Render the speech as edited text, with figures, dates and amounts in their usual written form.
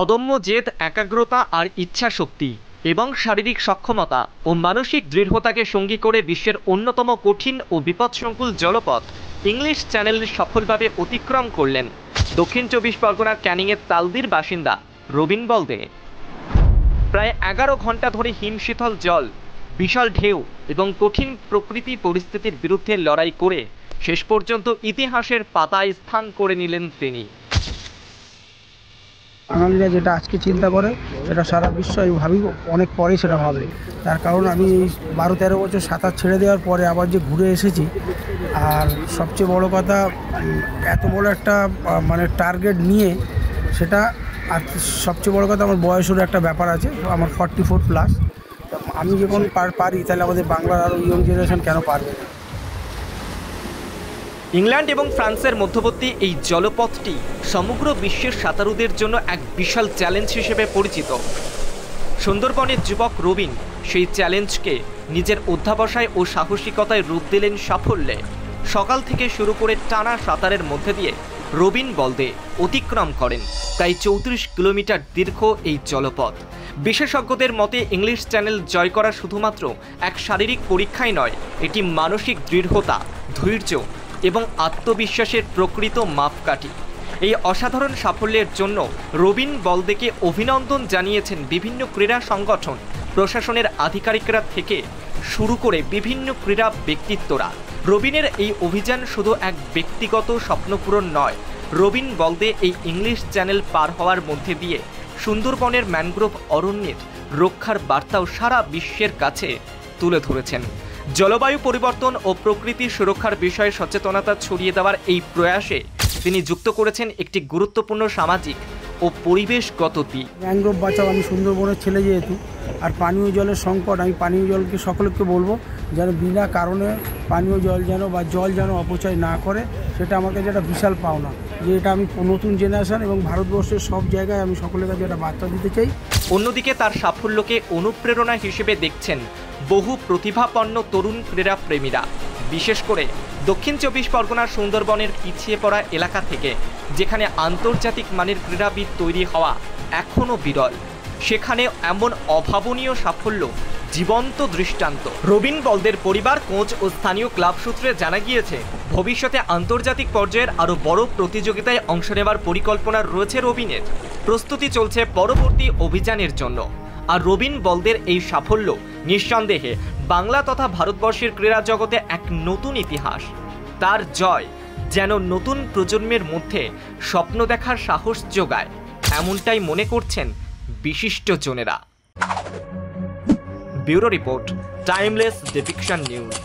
অদম্য জেদ, একাগ্রতা আর ইচ্ছাশক্তি এবং শারীরিক সক্ষমতা ও মানসিক দৃঢ়তাকে সঙ্গী করে বিশ্বের অন্যতম কঠিন ও বিপদসংকুল জলপথ ইংলিশ চ্যানেল সফলভাবে অতিক্রম করলেন দক্ষিণ 24 পরগনার ক্যানিংয়ের তালদির বাসিন্দা রবিন বলদে। প্রায় 11 ঘন্টা ধরে হিমশীতল জল, বিশাল ঢেউ এবং কঠিন প্রকৃতি পরিস্থিতির বিরুদ্ধে লড়াই করে শেষ পর্যন্ত ইতিহাসের পাতায় স্থান করে নিলেন তিনি। বাঙালিরা যেটা আজকে চিন্তা করে সেটা সারা বিশ্ব আমি ভাবি অনেক পরে সেটা ভাবে। তার কারণ আমি এই 12-13 বছর সাঁতার ছেড়ে দেওয়ার পরে আবার যে ঘুরে এসেছি, আর সবচেয়ে বড় কথা এত বড় একটা মানে টার্গেট নিয়ে সেটা, আর সবচেয়ে বড় কথা আমার বয়সেরও একটা ব্যাপার আছে, আমার 44+। আমি যখন পারি তাহলে আমাদের বাংলার আরও ইয়ং জেনারেশন কেন পারবে না। ইংল্যান্ড এবং ফ্রান্সের মধ্যবর্তী এই জলপথটি সমগ্র বিশ্বের সাঁতারুদের জন্য এক বিশাল চ্যালেঞ্জ হিসেবে পরিচিত। সুন্দরবনের যুবক রবিন সেই চ্যালেঞ্জকে নিজের অধ্যাবসায় ও সাহসিকতায় রূপ দিলেন সাফল্যে। সকাল থেকে শুরু করে টানা সাঁতারের মধ্যে দিয়ে রবিন বলদে অতিক্রম করেন প্রায় 34 কিলোমিটার দীর্ঘ এই জলপথ। বিশেষজ্ঞদের মতে ইংলিশ চ্যানেল জয় করা শুধুমাত্র এক শারীরিক পরীক্ষাই নয়, এটি মানসিক দৃঢ়তা, ধৈর্য এবং আত্মবিশ্বাসের প্রকৃত মাপকাঠি। এই অসাধারণ সাফল্যের জন্য রবিন বলদেকে অভিনন্দন জানিয়েছেন বিভিন্ন ক্রীড়া সংগঠন, প্রশাসনের আধিকারিকরা থেকে শুরু করে বিভিন্ন ক্রীড়া ব্যক্তিত্বরা। রবিনের এই অভিযান শুধু এক ব্যক্তিগত স্বপ্নপূরণ নয়, রবিন বলদে এই ইংলিশ চ্যানেল পার হওয়ার মধ্যে দিয়ে সুন্দরবনের ম্যানগ্রোভ অরণ্যের রক্ষার বার্তাও সারা বিশ্বের কাছে তুলে ধরেছেন। জলবায়ু পরিবর্তন ও প্রকৃতি সুরক্ষার বিষয়ে সচেতনতা ছড়িয়ে দেওয়ার এই প্রয়াসে তিনি যুক্ত করেছেন একটি গুরুত্বপূর্ণ সামাজিক ও পরিবেশগত দিক। ম্যানগ্রোভ বাঁচাও, আমি সুন্দরবনের ছেলে যেহেতু, আর পানীয় জলের সংকট, আমি পানীয় জলকে সকলকে বলবো যেন বিনা কারণে পানীয় জল যেন অপচয় না করে। সেটা আমার কাছে একটা বিশাল পাওনা, যে এটা আমি নতুন জেনারেশন এবং ভারতবর্ষের সব জায়গায় আমি সকলের কাছে একটা বার্তা দিতে চাই। অন্যদিকে তার সাফল্যকে অনুপ্রেরণা হিসেবে দেখছেন বহু প্রতিভাপন্ন তরুণ ক্রীড়া প্রেমীরা, বিশেষ করে দক্ষিণ 24 পরগনার সুন্দরবনের পিছিয়ে পড়া এলাকা থেকে, যেখানে আন্তর্জাতিক মানের ক্রীড়াবিদ তৈরি হওয়া এখনও বিরল। সেখানে এমন অভাবনীয় সাফল্য জীবন্ত দৃষ্টান্ত। রবিন বলদের পরিবার, কোচ ও স্থানীয় ক্লাব সূত্রে জানা গিয়েছে, ভবিষ্যতে আন্তর্জাতিক পর্যায়ের আরও বড় প্রতিযোগিতায় অংশ নেওয়ার পরিকল্পনা রয়েছে রবিনের। প্রস্তুতি চলছে পরবর্তী অভিযানের জন্য। আর রবিন বলদের এই সাফল্য নিঃসন্দেহে বাংলা তথা ভারতবর্ষের ক্রীড়া জগতে এক নতুন ইতিহাস। তার জয় যেন নতুন প্রজন্মের মধ্যে স্বপ্ন দেখার সাহস যোগায়, এমনটাই মনে করছেন বিশিষ্টজনেরা। Bureau report, timeless depiction news.